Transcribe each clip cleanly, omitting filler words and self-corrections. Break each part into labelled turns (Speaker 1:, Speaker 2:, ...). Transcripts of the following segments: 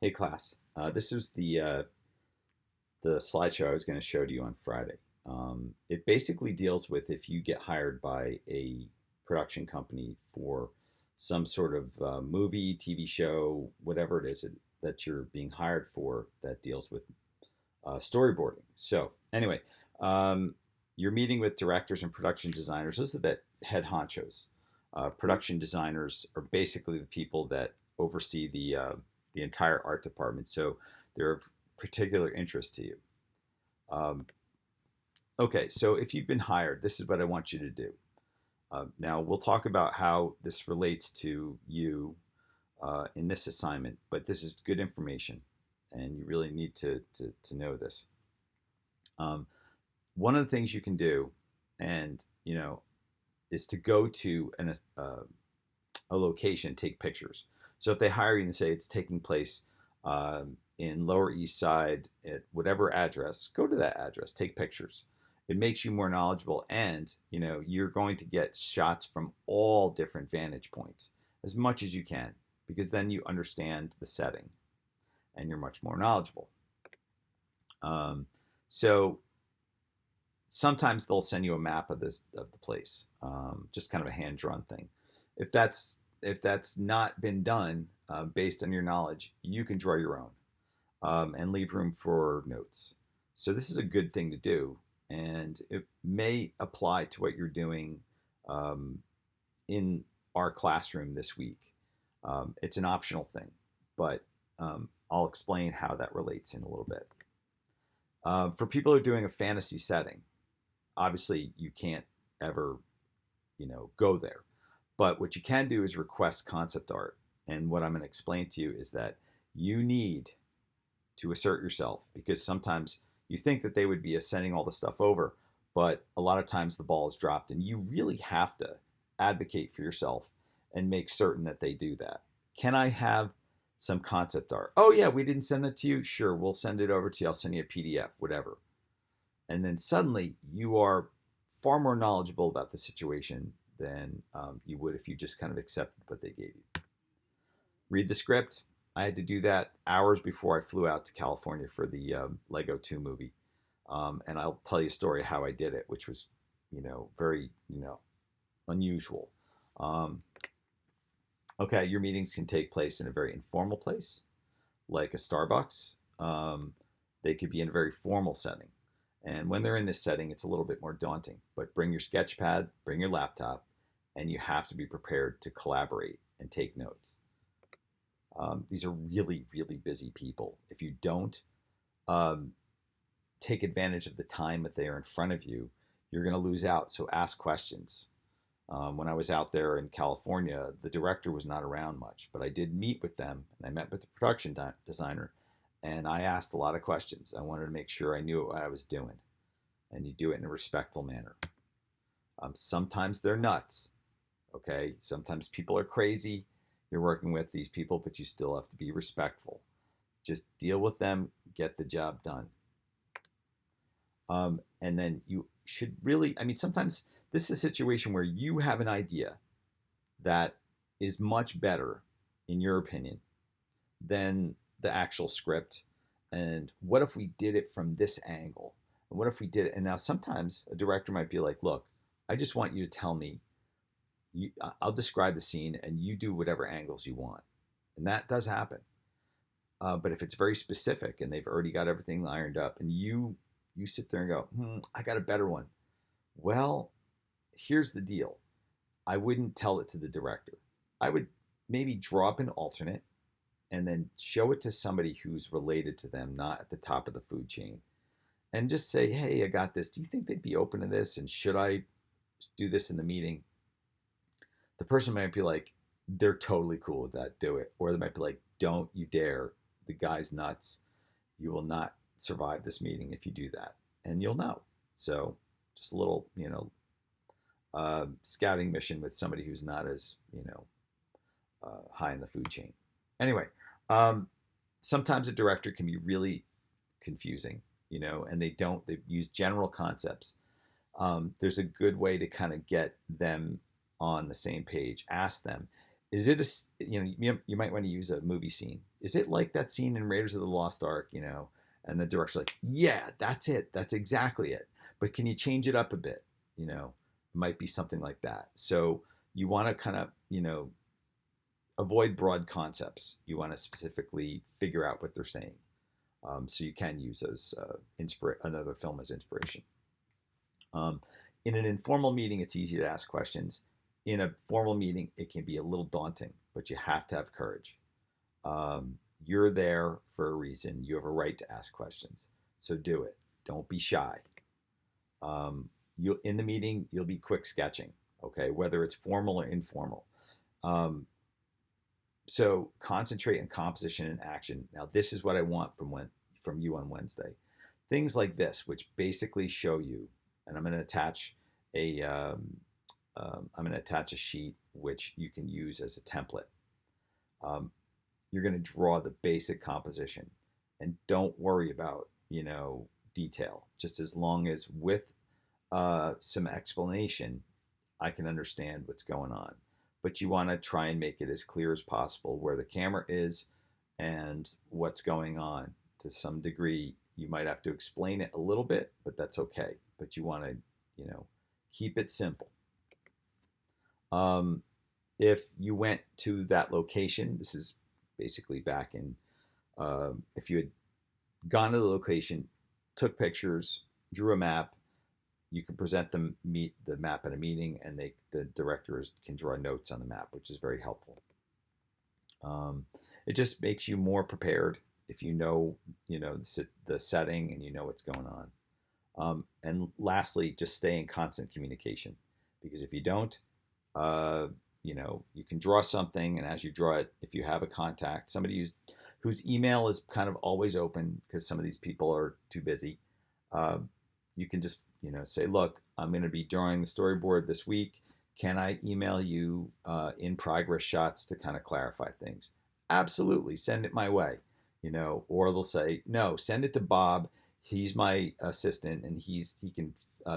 Speaker 1: Hey class, this is the slideshow I was going to show to you on Friday. It basically deals with if you get hired by a production company for some sort of movie, TV show, whatever it is that you're being hired for that deals with storyboarding. So anyway, um, you're meeting with directors and production designers. Those are the head honchos. Production designers are basically the people that oversee the entire art department. So they're of particular interest to you. Um, okay, so if you've been hired, this is what I want you to do. Now we'll talk about how this relates to you in this assignment, but this is good information, and you really need to know this. Um, One of the things you can do, and is to go to a location, take pictures. So if they hire you and say it's taking place in Lower East Side at whatever address, go to that address, take pictures. It makes you more knowledgeable, and you're going to get shots from all different vantage points as much as you can, because then you understand the setting and you're much more knowledgeable. So sometimes they'll send you a map of the place, just kind of a hand drawn thing. If that's not been done based on your knowledge, you can draw your own and leave room for notes. So this is a good thing to do, and it may apply to what you're doing um, in our classroom this week. It's an optional thing, but I'll explain how that relates in a little bit. For people who are doing a fantasy setting, obviously you can't ever go there, but what you can do is request concept art. And what I'm going to explain to you is that you need to assert yourself, because sometimes you think that they would be sending all the stuff over, but a lot of times the ball is dropped, and you really have to advocate for yourself and make certain that they do that. Can I have some concept art? Oh yeah, we didn't send that to you. Sure, we'll send it over to you. I'll send you a PDF, whatever. And then suddenly you are far more knowledgeable about the situation than you would if you just kind of accepted what they gave you. Read the script. I had to do that hours before I flew out to California for the Lego 2 movie. And I'll tell you a story of how I did it, which was, very, unusual. Um, okay, your meetings can take place in a very informal place, like a Starbucks. They could be in a very formal setting. And when they're in this setting, it's a little bit more daunting. But bring your sketch pad, bring your laptop, and you have to be prepared to collaborate and take notes. These are really, really busy people. If you don't um, take advantage of the time that they are in front of you, you're going to lose out. So ask questions. When I was out there in California, the director was not around much, but I did meet with them, and I met with the production designer, and I asked a lot of questions. I wanted to make sure I knew what I was doing, and you do it in a respectful manner. Sometimes they're nuts, okay? Sometimes people are crazy. You're working with these people, but you still have to be respectful. Just deal with them, get the job done. And then you should really, I mean, sometimes this is a situation where you have an idea that is much better, in your opinion, than the actual script. And what if we did it from this angle? And what if we did it? And now sometimes a director might be like, look, I just want you to tell me, I'll describe the scene and you do whatever angles you want. And that does happen. But if it's very specific and they've already got everything ironed up, and you sit there and go, I got a better one. Well, here's the deal. I wouldn't tell it to the director. I would maybe draw up an alternate and then show it to somebody who's related to them, not at the top of the food chain. And just say, hey, I got this. Do you think they'd be open to this? And should I do this in the meeting? The person might be like, they're totally cool with that. Do it. Or they might be like, don't you dare. The guy's nuts. You will not survive this meeting if you do that. And you'll know. So just a little, scouting mission with somebody who's not as, high in the food chain. Anyway, um, sometimes a director can be really confusing, and they use general concepts. There's a good way to kind of get them on the same page. Ask them, Is it you might want to use a movie scene. Is it like that scene in Raiders of the Lost Ark, and the director's like, yeah, that's it. That's exactly it. But can you change it up a bit? It might be something like that. So you want to kind of, avoid broad concepts. You want to specifically figure out what they're saying. So you can use those another film as inspiration. Um, in an informal meeting, it's easy to ask questions. In a formal meeting, it can be a little daunting, but you have to have courage. You're there for a reason. You have a right to ask questions. So do it. Don't be shy. In the meeting, you'll be quick sketching, okay, whether it's formal or informal. So concentrate on composition and action. Now, this is what I want from you on Wednesday. Things like this, which basically show you, and I'm going to attach a sheet which you can use as a template. You're going to draw the basic composition, and don't worry about detail. Just as long as with some explanation, I can understand what's going on. But you want to try and make it as clear as possible where the camera is and what's going on. To some degree, you might have to explain it a little bit, but that's okay. But you want to, keep it simple. If you went to that location, this is basically back in, if you had gone to the location, took pictures, drew a map, you can present the map at a meeting, and the directors can draw notes on the map, which is very helpful. It just makes you more prepared if you know the setting and you know what's going on. And lastly, just stay in constant communication, because if you don't, you can draw something, and as you draw it, if you have a contact, somebody whose email is kind of always open, because some of these people are too busy, you can just say, look, I'm going to be drawing the storyboard this week. Can I email you in progress shots to kind of clarify things? Absolutely, send it my way. Or they'll say, no, send it to Bob. He's my assistant, and he can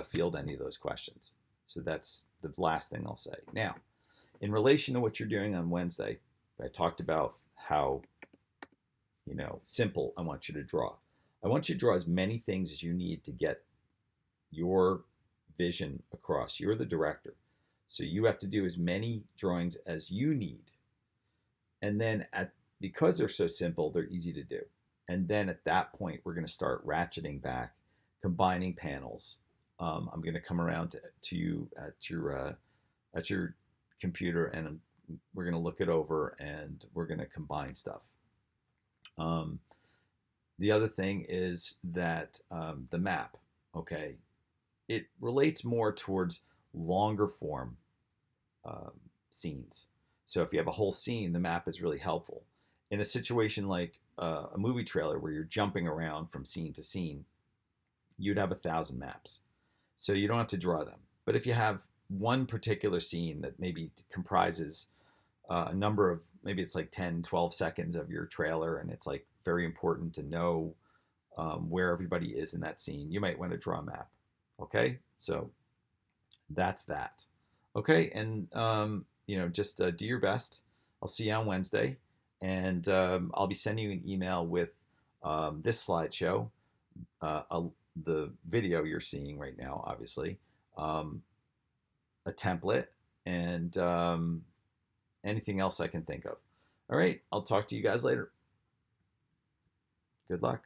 Speaker 1: field any of those questions. So that's the last thing I'll say. Now, in relation to what you're doing on Wednesday, I talked about how simple I want you to draw. I want you to draw as many things as you need to get your vision across. You're the director. So you have to do as many drawings as you need. And then because they're so simple, they're easy to do. And then at that point, we're going to start ratcheting back, combining panels. I'm going to come around to you at your computer, and we're going to look it over, and we're going to combine stuff. The other thing is that the map, okay, it relates more towards longer form scenes. So if you have a whole scene, the map is really helpful. In a situation like a movie trailer where you're jumping around from scene to scene, you'd have 1,000 maps. So you don't have to draw them. But if you have one particular scene that maybe comprises a number of, maybe it's like 10, 12 seconds of your trailer, and it's like very important to know where everybody is in that scene, you might want to draw a map. Okay, so that's that. Okay, and just do your best. I'll see you on Wednesday, and I'll be sending you an email with this slideshow, the video you're seeing right now, obviously, a template, and anything else I can think of. All right, I'll talk to you guys later. Good luck.